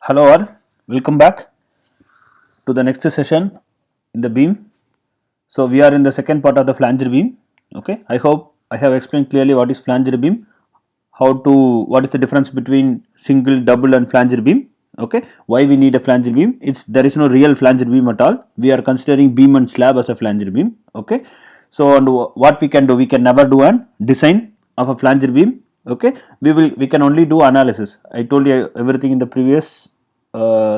Hello all, welcome back to the next session in the beam. So we are in the second part of the flanged beam. Okay, I hope I have explained clearly what is flanged beam, what is the difference between single, double and flanged beam. Okay, why we need a flanged beam? There is no real flanged beam at all. We are considering beam and slab as a flanged beam. Okay, so and what we can do, we can never do a design of a flanged beam. Okay, we can only do analysis. I told you everything in the previous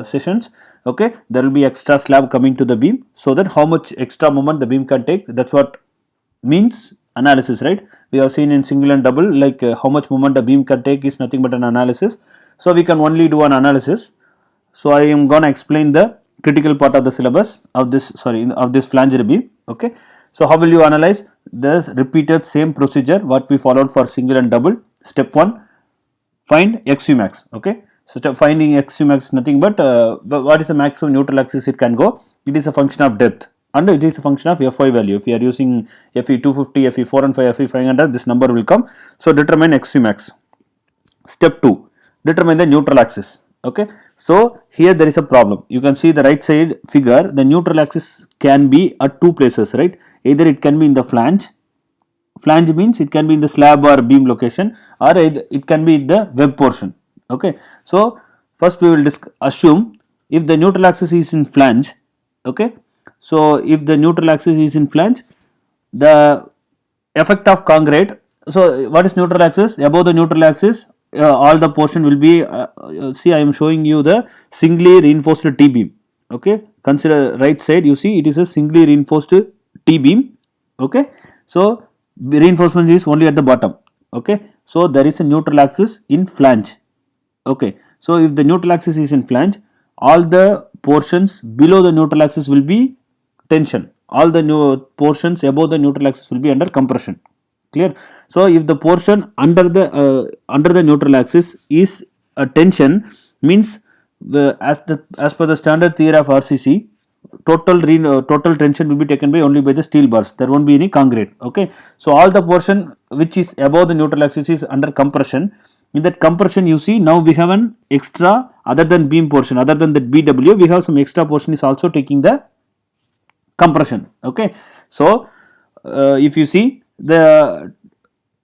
sessions. Okay, there will be extra slab coming to the beam, so that how much extra moment the beam can take, that's what means analysis, right? We have seen in single and double, like how much moment a beam can take is nothing but an analysis. So we can only do an analysis. So I am gonna explain the critical part of the syllabus of this flanged beam. Okay, so how will you analyze? This repeated same procedure what we followed for single and double. Step 1, find xu max. Okay, so finding xu max is nothing but what is the maximum neutral axis it can go. It is a function of depth and it is a function of Fy value. If you are using Fe 250, Fe 415, Fe 500, this number will come. So determine xu max. Step 2, determine the neutral axis. Okay, so here there is a problem. You can see the right side figure, the neutral axis can be at two places, right? Either it can be in the flange. Flange means it can be in the slab or beam location, or it can be in the web portion. Okay, so first we will assume if the neutral axis is in flange. Okay, so if the neutral axis is in flange, the effect of concrete. So what is neutral axis? Above the neutral axis, all the portion will be see, I am showing you the singly reinforced T beam. Okay, consider right side, you see it is a singly reinforced T beam. Okay, so reinforcement is only at the bottom. Okay, so there is a neutral axis in flange. Okay, so if the neutral axis is in flange, all the portions below the neutral axis will be tension, all the new portions above the neutral axis will be under compression. Clear? So if the portion under the neutral axis is a tension, means as per the standard theory of RCC, total tension will be taken by only by the steel bars. There won't be any concrete. Okay, so all the portion which is above the neutral axis is under compression. In that compression, you see now we have an extra, other than beam portion, other than that BW, we have some extra portion is also taking the compression. Okay, so if you see, the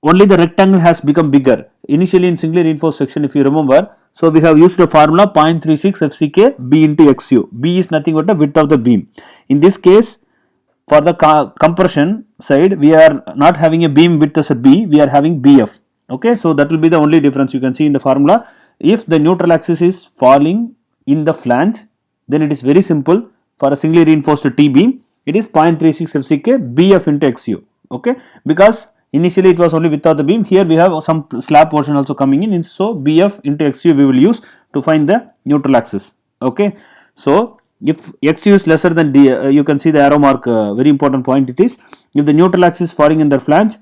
only the rectangle has become bigger. Initially in singly reinforced section, if you remember, so we have used the formula 0.36 FCK B into XU. B is nothing but the width of the beam. In this case, for the compression side, we are not having a beam width as a B, we are having BF. Okay, so that will be the only difference you can see in the formula. If the neutral axis is falling in the flange, then it is very simple. For a singly reinforced T beam, it is 0.36 FCK BF into XU. Okay, because initially it was only width of the beam, here we have some slab portion also coming in, so BF into XU we will use to find the neutral axis. Okay, so if XU is lesser than D, you can see the arrow mark, very important point it is. If the neutral axis is falling in the flange,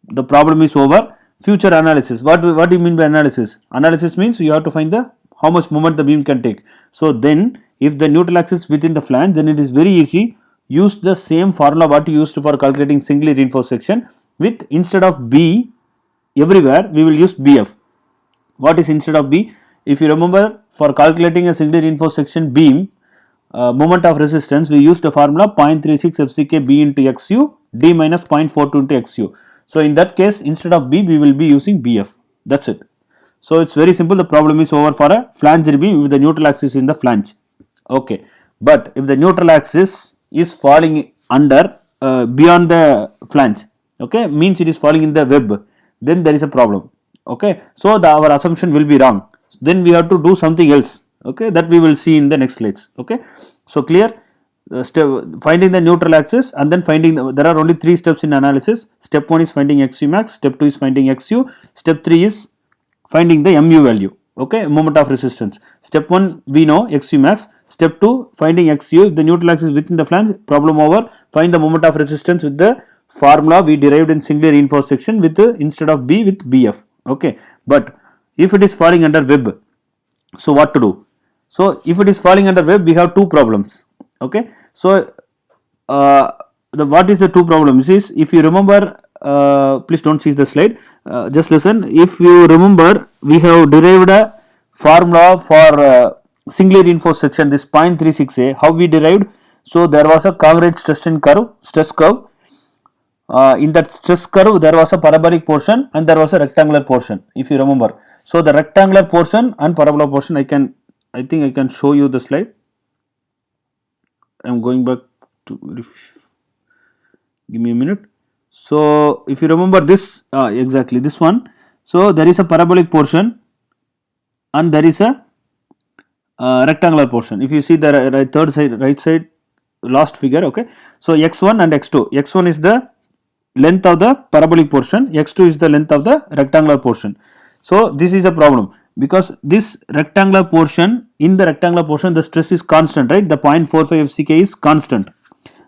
the problem is over. Future analysis, what do you mean by analysis? Analysis means you have to find the how much moment the beam can take. So then if the neutral axis within the flange, then it is very easy. Use the same formula what you used for calculating singly reinforced section, with instead of B everywhere we will use BF. What is instead of B? If you remember, for calculating a singly reinforced section beam moment of resistance, we used the formula 0.36 FCK B into XU D minus 0.42 into XU. So in that case, instead of B we will be using BF. That's it. So it's very simple. The problem is over for a flanged beam with the neutral axis in the flange. Okay, but if the neutral axis is falling under beyond the flange, okay, means it is falling in the web, then there is a problem. Okay, so our assumption will be wrong. Then we have to do something else. Okay, that we will see in the next slides. Okay, so clear. Finding the neutral axis, and then there are only 3 steps in analysis. Step 1 is finding xu max, step 2 is finding xu, step 3 is finding the mu value. Okay, moment of resistance. Step 1 we know xu max, step 2 finding xu. If the neutral axis within the flange, problem over. Find the moment of resistance with the formula we derived in singly reinforced section, with instead of B with BF. Okay, but if it is falling under web, so what to do? So if it is falling under web, we have 2 problems. Okay, so what is the 2 problems is, if you remember, please don't see the slide, just listen. If you remember, we have derived a formula for singly reinforced section, this 0.36a, how we derived? So there was a concrete stress curve. In that stress curve there was a parabolic portion and there was a rectangular portion, if you remember. So the rectangular portion and parabola portion, I think I can show you the slide. I am going back to, give me a minute. So if you remember this, exactly this one. So there is a parabolic portion and there is a rectangular portion. If you see the right side last figure, okay. So x1 and x2, x1 is the length of the parabolic portion, x2 is the length of the rectangular portion. So this is a problem because this rectangular portion, in the rectangular portion the stress is constant, right? The 0.45 FCK is constant,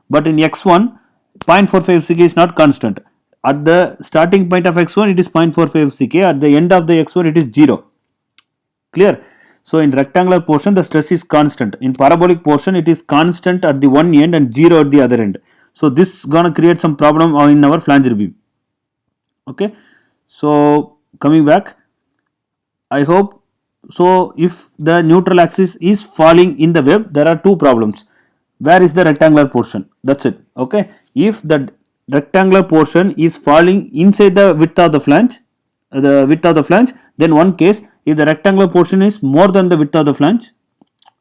but in x1 0.45 FCK is not constant. At the starting point of x1 it is 0.45 FCK, at the end of the x1 it is 0. Clear? So in rectangular portion the stress is constant, in parabolic portion it is constant at the one end and 0 at the other end. So this gonna create some problem in our flanger beam. Okay, so coming back, I hope. So if the neutral axis is falling in the web, there are two problems. Where is the rectangular portion? That's it. Okay, if the rectangular portion is falling inside the width of the flange, then one case. If the rectangular portion is more than the width of the flange,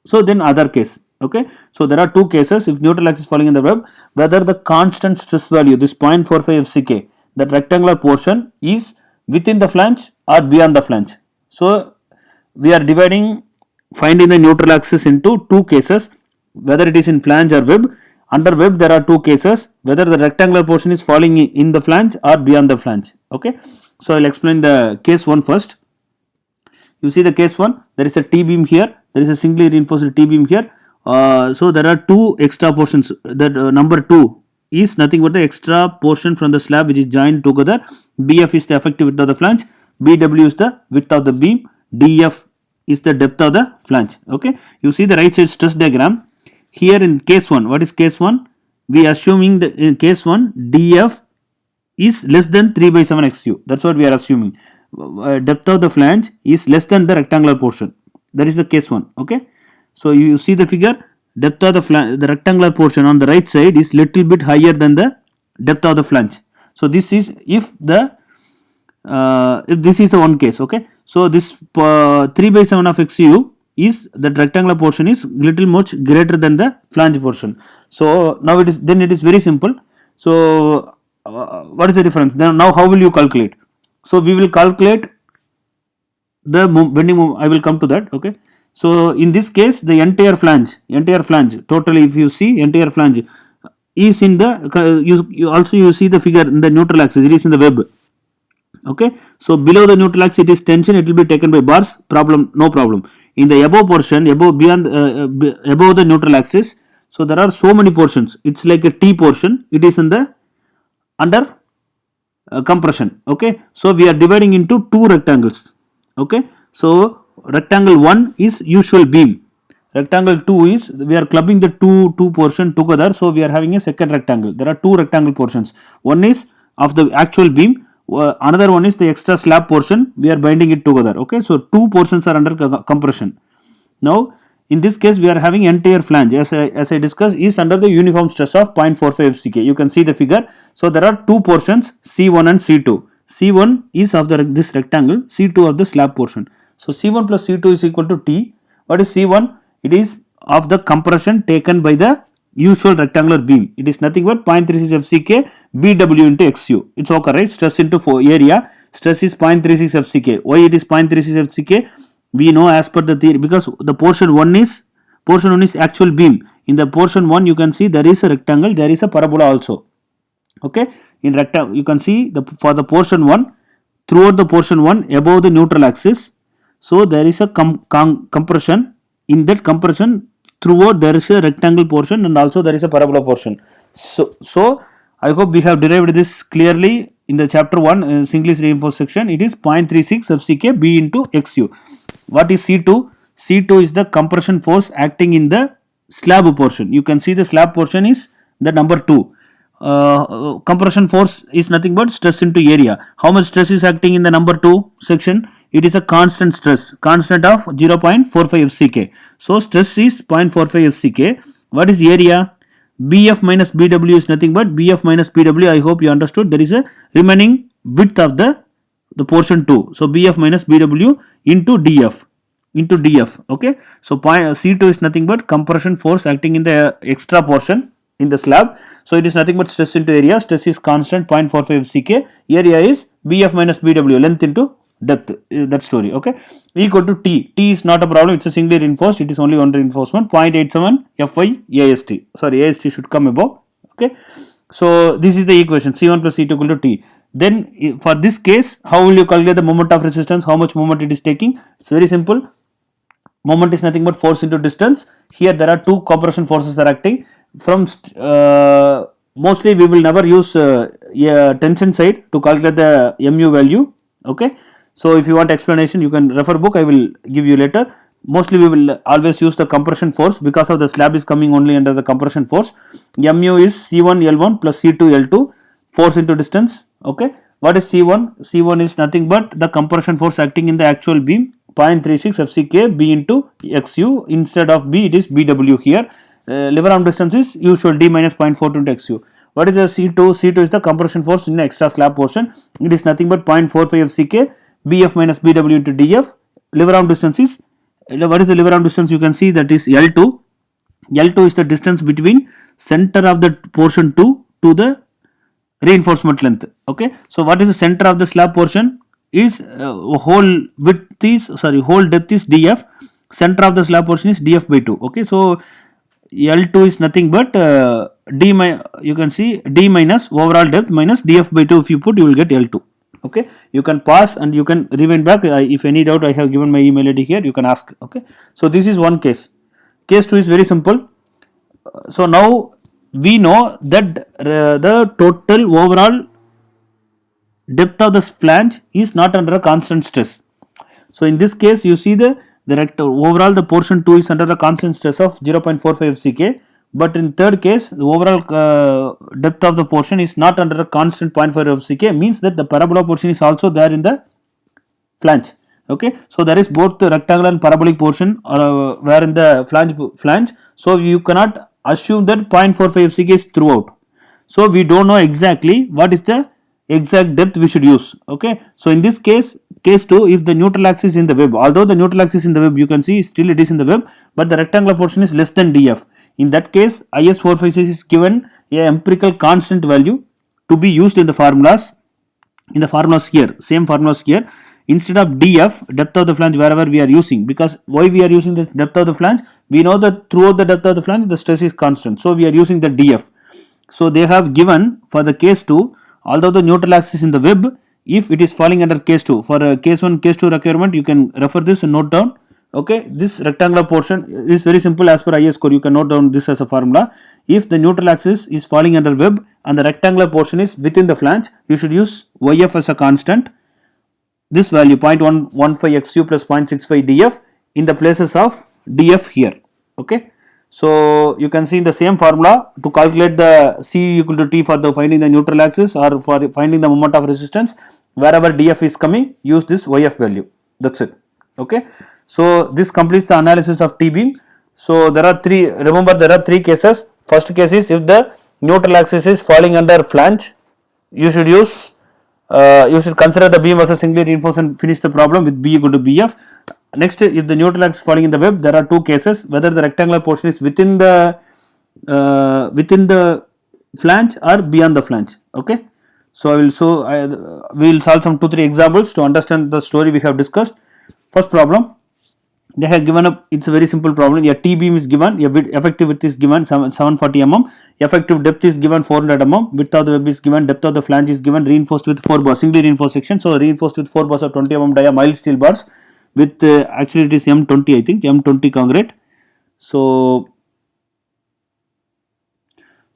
so then other case. Okay, so there are two cases. If neutral axis falling in the web, whether the constant stress value, this 0.45 FCK, that rectangular portion is within the flange or beyond the flange. So we are finding the neutral axis into two cases, whether it is in flange or web. Under web there are two cases, whether the rectangular portion is falling in the flange or beyond the flange. Okay, so I will explain the case 1 first. You see the case 1, there is a T-beam here, there is a singly reinforced T-beam here. So there are two extra portions. That number 2 is nothing but the extra portion from the slab which is joined together. BF is the effective width of the flange, BW is the width of the beam, DF is the depth of the flange. Okay, you see the right side stress diagram. Here in case 1, what is case 1? We are assuming that in case 1 DF is less than 3/7 XU. That's what we are assuming. Depth of the flange is less than the rectangular portion. That is the case 1. Okay, so you see the figure, depth of the rectangular portion on the right side is little bit higher than the depth of the flange. So this is if this is the one case. Okay, so this 3/7 of XU is that rectangular portion is little much greater than the flange portion. So now it is very simple. So what is the difference? Then now how will you calculate? So we will calculate the bending moment. I will come to that. Okay, so in this case the entire flange totally, if you see entire flange is in the you see the figure in the neutral axis, it is in the web. Okay, so below the neutral axis it is tension, it will be taken by bars, no problem. In the above portion, above the neutral axis, so there are so many portions, it's like a T portion, it is in the under compression. Okay, so we are dividing into two rectangles. Okay, so rectangle 1 is usual beam, rectangle 2 is, we are clubbing the two portion together, so we are having a second rectangle. There are two rectangle portions, one is of the actual beam, another one is the extra slab portion, we are binding it together. Okay, so two portions are under compression. Now in this case we are having entire flange, as I discussed, is under the uniform stress of 0.45 FCK. You can see the figure. So there are two portions, C1 and C2. C1 is of this rectangle, C2 of the slab portion. So C1 plus C2 is equal to T. What is C1? It is of the compression taken by the usual rectangular beam. It is nothing but 0.36 FCK BW into XU. It's okay, right? Stress into area. Stress is 0.36 FCK. Why it is 0.36 FCK? We know as per the theory, because the portion 1 is actual beam. In the portion 1 you can see there is a rectangle, there is a parabola also. Okay, in rectangle you can see for the portion 1, throughout the portion 1 above the neutral axis, so there is a compression. In that compression throughout there is a rectangle portion and also there is a parabola portion. So I hope we have derived this clearly in the chapter 1 singly reinforced section. It is 0.36 FCK B into XU. What is C2? C2 is the compression force acting in the slab portion. You can see the slab portion is the number 2. compression force is nothing but stress into area. How much stress is acting in the number 2 section? It is a constant stress, constant of 0.45 FCK. So stress is 0.45 FCK. What is area? BF minus BW is nothing but BF minus PW. I hope you understood. There is a remaining width of the portion 2. So BF minus BW into DF. Okay. So C2 is nothing but compression force acting in the extra portion in the slab. So it is nothing but stress into area. Stress is constant 0.45 CK. Area is BF minus BW, length into depth. That story. Okay. Equal to T. T is not a problem. It's a singly reinforced. It is only one reinforcement. 0.87 Fy AST. Sorry, AST should come above. Okay. So this is the equation. C1 plus C2 equal to T. Then for this case, how will you calculate the moment of resistance? How much moment it is taking? It's very simple. Moment is nothing but force into distance. Here there are two compression forces that are acting. From mostly we will never use tension side to calculate the mu value. Okay. So if you want explanation, you can refer book. I will give you later. Mostly we will always use the compression force because of the slab is coming only under the compression force. Mu is C1 L1 plus C2 L2, force into distance. Okay. What is C1? C1 is nothing but the compression force acting in the actual beam. 0.36 FCK B into XU. Instead of B, it is BW here. Lever arm distance is usual D minus 0.42 into XU. What is the C2? C2 is the compression force in the extra slab portion. It is nothing but 0.45 FCK BF minus BW into DF. Lever arm distance is, what is the lever arm distance? You can see that is L2. L2 is the distance between center of the portion 2 to the reinforcement length. Okay. So what is the center of the slab portion? Is whole depth is DF. Center of the slab portion is DF by 2. Okay. So L2 is nothing but you can see D minus overall depth minus DF by 2. If you put, you will get L2. Okay. You can pause and you can rewind back. If any doubt, I have given my email ID here. You can ask. Okay. So this is one case. Case 2 is very simple. So now we know that the total overall depth of the flange is not under a constant stress. So in this case, you see the overall the portion 2 is under a constant stress of 0.45 FCK. But in third case, the overall depth of the portion is not under a constant 0.5 FCK, means that the parabola portion is also there in the flange. Okay. So there is both the rectangular and parabolic portion where in the flange. So you cannot assume that 0.45 FCK is throughout. So we don't know exactly what is the exact depth we should use. Okay. So in this case 2, if the neutral axis is in the web, although the neutral axis is in the web, you can see still it is in the web, but the rectangular portion is less than DF. In that case, IS 456 is given a empirical constant value to be used in the formulas. In the formulas here, same formulas here, instead of DF, depth of the flange, wherever we are using, because why we are using the depth of the flange, we know that throughout the depth of the flange the stress is constant, so we are using the DF. So they have given for the case 2, although the neutral axis is in the web, if it is falling under case 2, for case 1, case 2 requirement, you can refer this and note down. Okay, this rectangular portion is very simple as per IS code. You can note down this as a formula. If the neutral axis is falling under web and the rectangular portion is within the flange, you should use YF as a constant. This value 0.115 XU plus 0.65 DF in the places of DF here. Okay. So you can see in the same formula to calculate the C equal to T for the finding the neutral axis or for finding the moment of resistance, wherever DF is coming, use this YF value. That's it. Okay. So this completes the analysis of T-beam. So there are three, remember there are three cases. First case is if the neutral axis is falling under flange, you should use, you should consider the beam as a singly reinforced and finish the problem with B equal to BF. Next, if the neutral axis is falling in the web, there are two cases, whether the rectangular portion is within the flange or beyond the flange. Okay. So we will solve some 2-3 examples to understand the story we have discussed. First problem, they have given up, it's a very simple problem. A T-beam is given, effective width is given 740 mm, effective depth is given 400 mm, width of the web is given, depth of the flange is given, reinforced with 4 bars, singly reinforced section. So reinforced with 4 bars of 20 mm dia mild steel bars with actually it is M20, I think, M20 concrete. So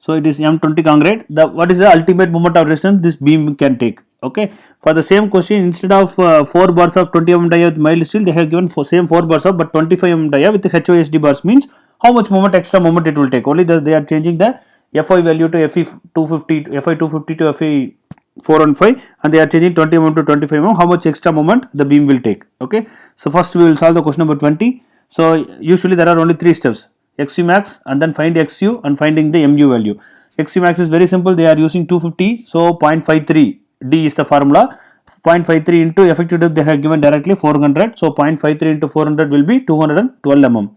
it is M20 concrete. What is the ultimate moment of resistance this beam can take? Okay. For the same question, instead of 4 bars of 20 mm dia with mild steel, they have given same 4 bars of but 25 mm dia with HOSD bars, means how much moment, extra moment it will take. Only they are changing the FI value to FE 250, FI 250 to FI 415, and they are changing 20 mm to 25 mm. How much extra moment the beam will take? Okay, so first we will solve the question number 20. So usually there are only 3 steps: XU max, and then find XU and finding the MU value. XU max is very simple. They are using 250, so 0.53 D is the formula. 0.53 into effective depth they have given directly 400, so 0.53 into 400 will be 212 mm.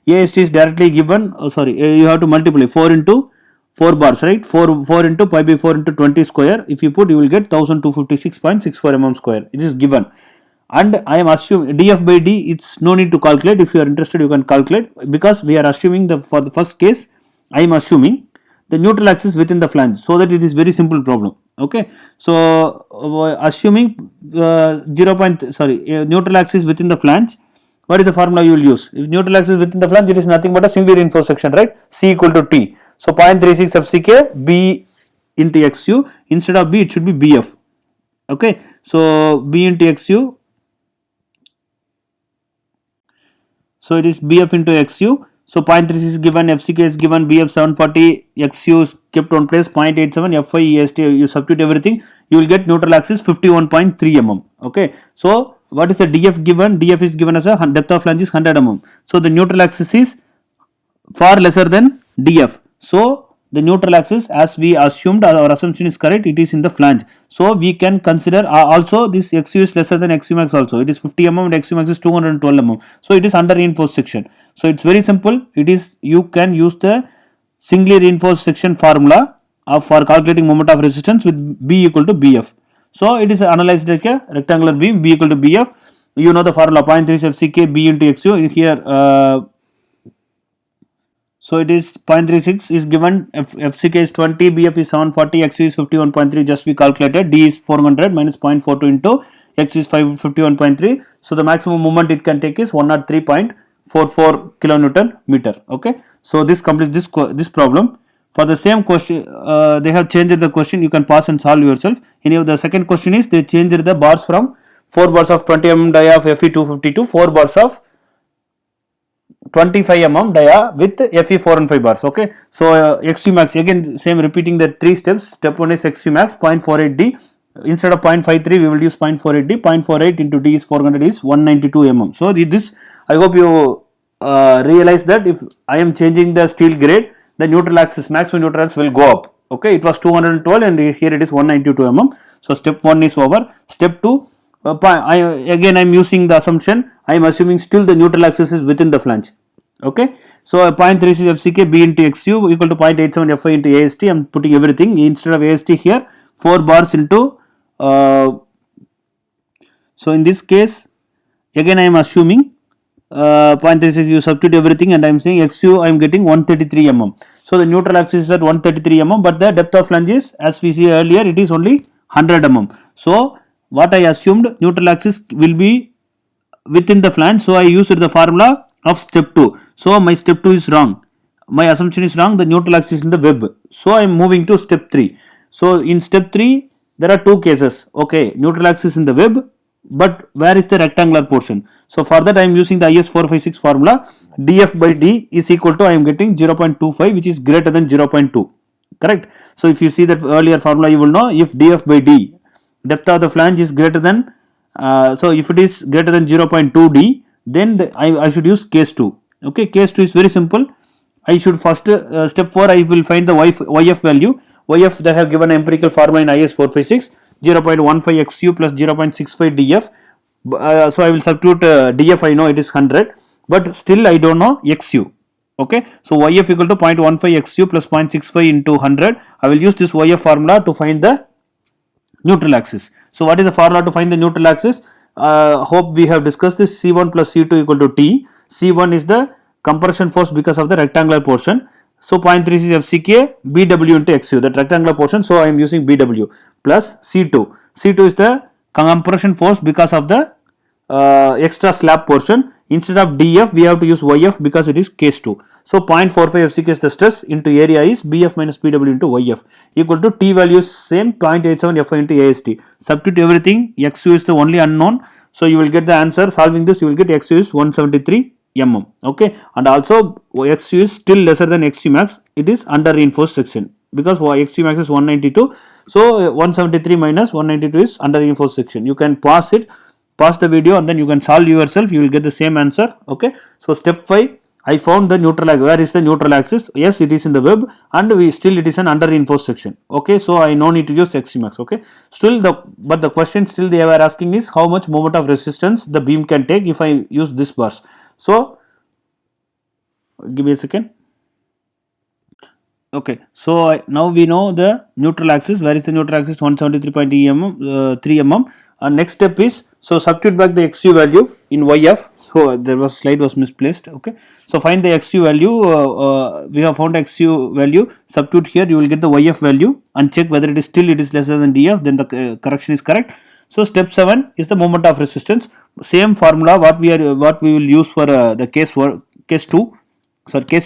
AST is directly given, you have to multiply 4 into 4 bars, right? 4 into pi by 4 into 20 square. If you put, you will get 1256.64 mm square. It is given, and I am assuming df by d, it's no need to calculate. If you are interested, you can calculate, because we are assuming for the first case I am assuming the neutral axis within the flange, so that it is very simple problem. Okay, so assuming neutral axis within the flange, what is the formula you will use? If neutral axis within the flange, it is nothing but a singly reinforced section, right? C equal to T. So 0.36 FCK B into XU. Instead of B, it should be BF. Okay, so B into XU. So it is BF into XU. So 0.36 is given, FCK is given, BF 740, XU is kept on place, 0.87, FI, EST, you substitute everything, you will get neutral axis 51.3 mm. Okay, so what is the DF given? DF is given as a depth of flange is 100 mm. So the neutral axis is far lesser than DF. So the neutral axis, as we assumed, our assumption is correct, it is in the flange. So we can consider also this XU is lesser than XU max also. It is 50 mm and XU max is 212 mm. So it is under reinforced section. So it's very simple. It is, you can use the singly reinforced section formula for calculating moment of resistance with B equal to BF. So it is analyzed like a rectangular beam, B equal to BF. You know the formula, 0.3 FCK B into XU. Here so it is 0.36 is given, FCK is 20, BF is 740, XU is 51.3, just we calculated, D is 400 minus 0.42 into X is 51.3. So the maximum moment it can take is 103.44 kilonewton meter. Okay, so this completes this problem. For the same question, they have changed the question, you can pause and solve yourself. The second question is, they changed the bars from 4 bars of 20 mm dia of Fe 250 to 4 bars of 25 mm dia with Fe 4 and 5 bars. Okay, so XU max, again same, repeating the 3 steps. Step 1 is XU max 0.48 D. Instead of 0.53 we will use 0.48 D. 0.48 into D is 400 is 192 mm. So this, I hope you realize that if I am changing the steel grade, the neutral axis, maximum neutral axis will go up. Okay, it was 212 and here it is 192 mm. So step 1 is over. Step 2, I am using the assumption, I am assuming still the neutral axis is within the flange. Okay, so 0.36 FCK B into XU equal to 0.87 FI into AST. I am putting everything. Instead of AST here, 4 bars into so in this case again I am assuming 0.36, you substitute everything, and I am saying XU I am getting 133 mm. So the neutral axis is at 133 mm, but the depth of flange is, as we see earlier, it is only 100 mm. So what I assumed, neutral axis will be within the flange, so I used the formula of step 2. So my step 2 is wrong, my assumption is wrong, the neutral axis is in the web. So I am moving to step 3. So in step 3 there are 2 cases. Okay, neutral axis in the web, but where is the rectangular portion? So for that I am using the IS 456 formula. DF by D is equal to, I am getting 0.25, which is greater than 0.2. Correct. So if you see that earlier formula, you will know, if DF by D, depth of the flange is greater than, so if it is greater than 0.2 D, then I should use case 2. Okay, case 2 is very simple. I should first, step 4, I will find the YF value. YF, they have given empirical formula in IS 456, 0.15 XU plus 0.65 DF. So I will substitute DF, I know it is 100, but still I don't know XU. Okay, so YF equal to 0.15 XU plus 0.65 into 100. I will use this YF formula to find the neutral axis. So what is the formula to find the neutral axis? Hope we have discussed this. C1 plus C2 equal to T. C1 is the compression force because of the rectangular portion. So 0.36 FCK BW into XU, that rectangular portion. So I am using BW plus C2. C2 is the compression force because of the extra slab portion. Instead of DF, we have to use YF because it is case 2. So 0.45 FCK is the stress into area is BF minus BW into YF equal to T value is same, 0.87 FI into AST. Substitute everything. XU is the only unknown. So you will get the answer. Solving this, you will get XU is 173 mm. Okay, and also XU is still lesser than XU max. It is under reinforced section. because XU max is 192. So 173 minus 192 is under reinforced section. You can pause it, pause the video, and then you can solve yourself. You will get the same answer. Okay. So step 5. I found the neutral axis. Where is the neutral axis? Yes, it is in the web, and it is an under reinforced section. Okay, so I no need to use XC max. Okay, but the question still they were asking is how much moment of resistance the beam can take if I use this bars. So give me a second. Okay, so now we know the neutral axis. Where is the neutral axis? 173.3 mm. Next step is, so substitute back the XU value in YF. So there was slide was misplaced. Okay, so find the XU value. We have found XU value. Substitute here. You will get the YF value and check whether it is lesser than DF. Then the correction is correct. So step 7 is the moment of resistance. Same formula what we will use for the case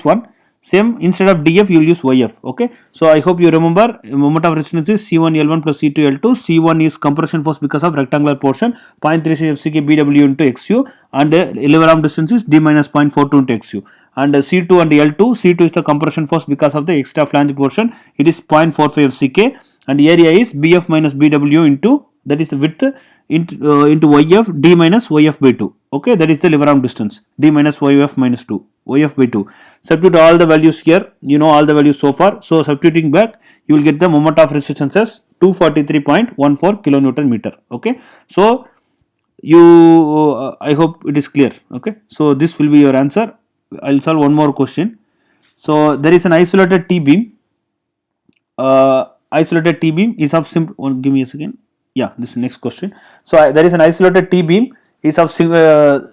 1. Same, instead of DF you will use YF. Okay, so I hope you remember moment of resistance is C1 L1 plus C2 L2. C1 is compression force because of rectangular portion, 0.36 FCK BW into XU, and lever arm distance is D minus 0.42 into XU. And C2 and C2 is the compression force because of the extra flange portion, it is 0.45 FCK, and area is BF minus BW into, that is the width, into YF D minus YF by 2. Okay, that is the lever arm distance, D minus YF minus 2, YF by 2. Substitute all the values here, you know all the values so far. So substituting back, you will get the moment of resistance as 243.14 kilonewton meter. Okay, so you I hope it is clear. Okay, so this will be your answer. I'll solve one more question. So there is an isolated T beam. Isolated T beam is of simple. Give me a second. Yeah, this is next question. So there is an isolated T beam is of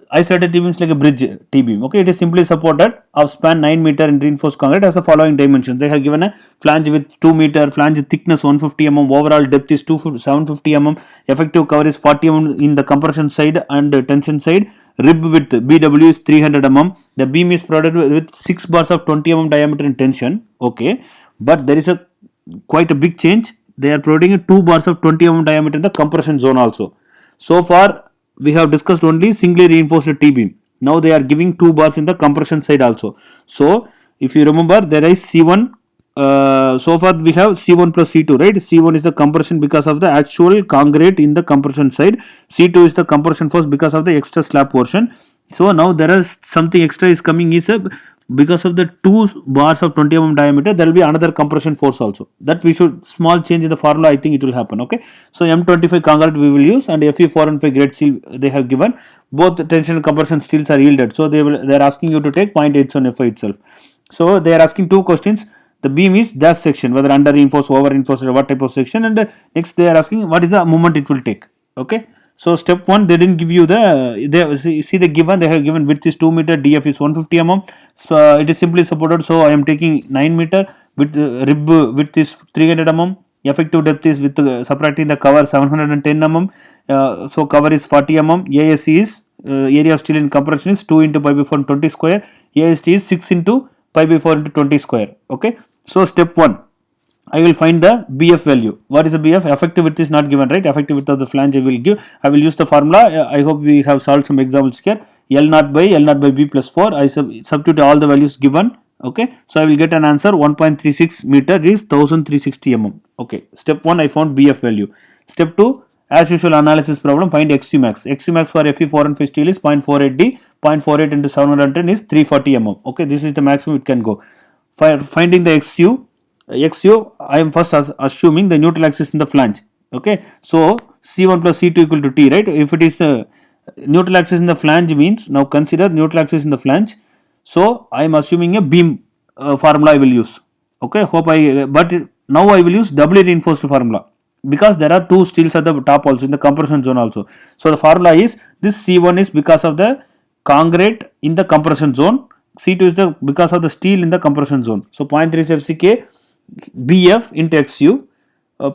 isolated T beam is like a bridge T beam. Okay, it is simply supported of span 9 meter in reinforced concrete as the following dimensions. They have given a flange with 2 meter, flange thickness 150 mm, overall depth is 750 mm, effective cover is 40 mm in the compression side and tension side, rib width BW is 300 mm. The beam is provided with 6 bars of 20 mm diameter in tension. Okay, but there is a quite a big change. They are providing 2 bars of 20 mm diameter in the compression zone also. So far we have discussed only singly reinforced T beam. Now they are giving 2 bars in the compression side also. So if you remember, there is C1. So far we have C1 plus C2, right? C1 is the compression because of the actual concrete in the compression side. C2 is the compression force because of the extra slab portion. So now there is something extra is coming is because of the 2 bars of 20 mm diameter, there will be another compression force also. That we should small change in the formula, I think it will happen. Okay, so M25 concrete we will use, and Fe415 grade steel they have given. Both the tension and compression steels are yielded, so they are asking you to take 0.87 Fe itself. So they are asking 2 questions. The beam is dash section, whether under reinforced, over reinforced, or what type of section, and next they are asking what is the moment it will take. Okay, so step 1 they didn't give you see the given, they have given width is 2 meter, DF is 150 mm. So it is simply supported, so I am taking 9 meter, with rib width is 300 mm. Effective depth is with subtracting the cover 710 mm. So cover is 40 mm. ASC is area of steel in compression is 2 into pi by 4 20 square. AST is 6 into pi by 4 into 20 square. Okay, so step 1, I will find the BF value. What is the BF? Effective width is not given, right? Effective width of the flange I will give. I will use the formula. I hope we have solved some examples here. L0 by B plus 4. I substitute all the values given. Okay, so I will get an answer. 1.36 meter is 1360 mm. Okay, step 1 I found BF value. Step 2, as usual analysis problem, find XU max. XU max for Fe415 steel is 0.48D. 0.48 into 710 is 340 mm. Okay, this is the maximum it can go. Finding the XU, I am first assuming the neutral axis in the flange. Okay, so C1 plus C2 equal to T, right? If it is the neutral axis in the flange means, now consider neutral axis in the flange. So I am assuming a beam formula I will use. Okay, but now I will use doubly reinforced formula, because there are 2 steels at the top also in the compression zone also. So the formula is, this C1 is because of the concrete in the compression zone, C2 is because of the steel in the compression zone. So 0.3 FCK BF into XU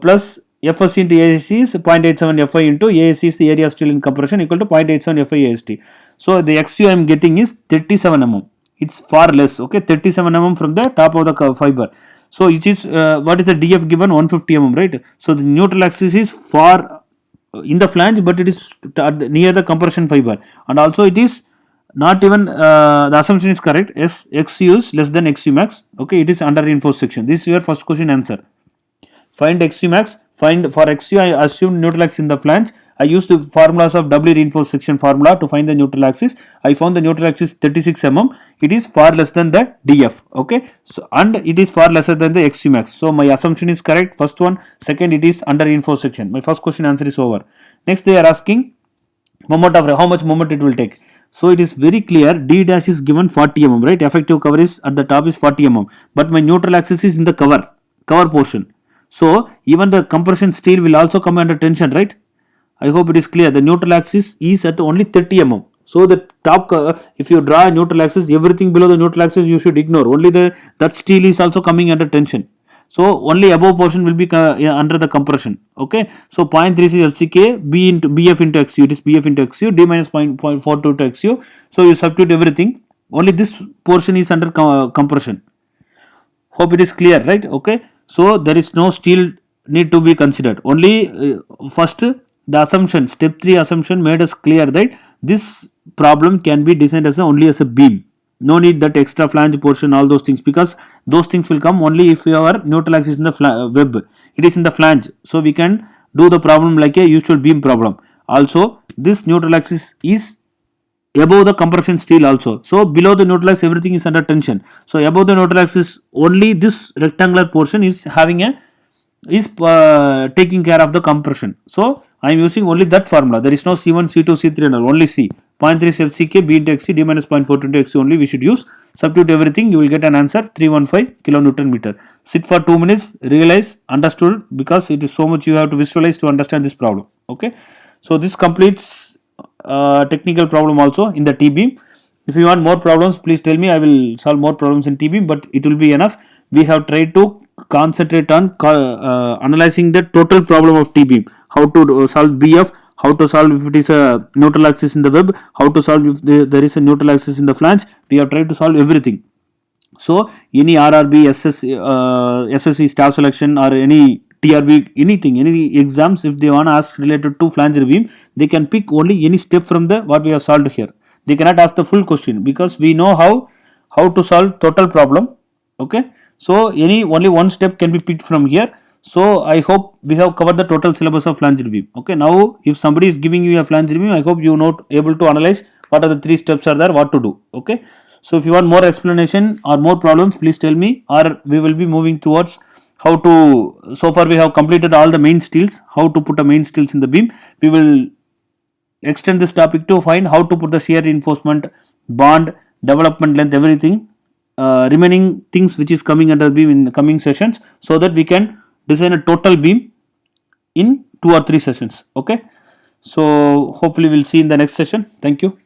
plus FSC into ASC is 0.87 Fi into ASC is the area of steel in compression equal to 0.87 Fi AST. So the XU I am getting is 37 mm. It's far less. Okay, 37 mm from the top of the fiber. So it is what is the DF given? 150 mm, right? So the neutral axis is far in the flange, but it is near the compression fiber, and also it is not even the assumption is correct. Yes, XU is less than XU max. Okay, it is under reinforced section. This is your first question answer. Find XU max. Find for XU, I assumed neutral axis in the flange. I used the formulas of doubly reinforced section formula to find the neutral axis. I found the neutral axis 36 mm. It is far less than the DF. Okay, so and it is far lesser than the XU max. So my assumption is correct. First one. Second, it is under reinforced section. My first question answer is over. Next, they are asking moment of how much moment it will take. So it is very clear, D dash is given 40 mm, right? Effective cover is at the top is 40 mm, but my neutral axis is in the cover portion. So even the compression steel will also come under tension, right? I hope it is clear. The neutral axis is at only 30 mm. So the top, if you draw a neutral axis, everything below the neutral axis you should ignore. Only that steel is also coming under tension. So only above portion will be under the compression. Okay. So 0.36 LCK B into BF into XU. It is BF into XU. D minus 0.42 to XU. So you substitute everything. Only this portion is under compression. Hope it is clear, right? Okay. So there is no steel need to be considered. Only first the assumption, step 3 assumption made us clear that this problem can be designed as only as a beam. No need that extra flange portion, all those things, because those things will come only if your neutral axis is in the web. It is in the flange, so we can do the problem like a usual beam problem. Also, this neutral axis is above the compression steel also. So below the neutral axis everything is under tension. So above the neutral axis only this rectangular portion is having a taking care of the compression. So I am using only that formula. There is no C1, C2, C3 and only C. 0.3 FCK, B into XC, D minus 0.42 into XC only we should use. Substitute everything, you will get an answer 315 kilonewton meter. Sit for 2 minutes, realize, understood, because it is so much you have to visualize to understand this problem. Okay. So this completes technical problem also in the T-beam. If you want more problems, please tell me. I will solve more problems in T-beam, but it will be enough. We have tried to concentrate on analyzing the total problem of T-beam. How to solve BF, how to solve if it is a neutral axis in the web, how to solve if there is a neutral axis in the flange. We have tried to solve everything. So any RRB, SSC staff selection or any TRB, anything, any exams, if they want to ask related to flanger beam, they can pick only any step from the what we have solved here. They cannot ask the full question because we know how to solve total problem. Okay. So only one step can be picked from here. So I hope we have covered the total syllabus of flanger beam. Okay. Now if somebody is giving you a flanger beam, I hope you are able to analyze what are the 3 steps are there, what to do. Okay. So if you want more explanation or more problems, please tell me, or we will be moving towards how to. So far we have completed all the main steels, how to put a main steels in the beam. We will extend this topic to find how to put the shear reinforcement, bond, development length, everything, remaining things which is coming under beam in the coming sessions, so that we can design a total beam in 2 or 3 sessions. Okay. So hopefully we'll see in the next session. Thank you.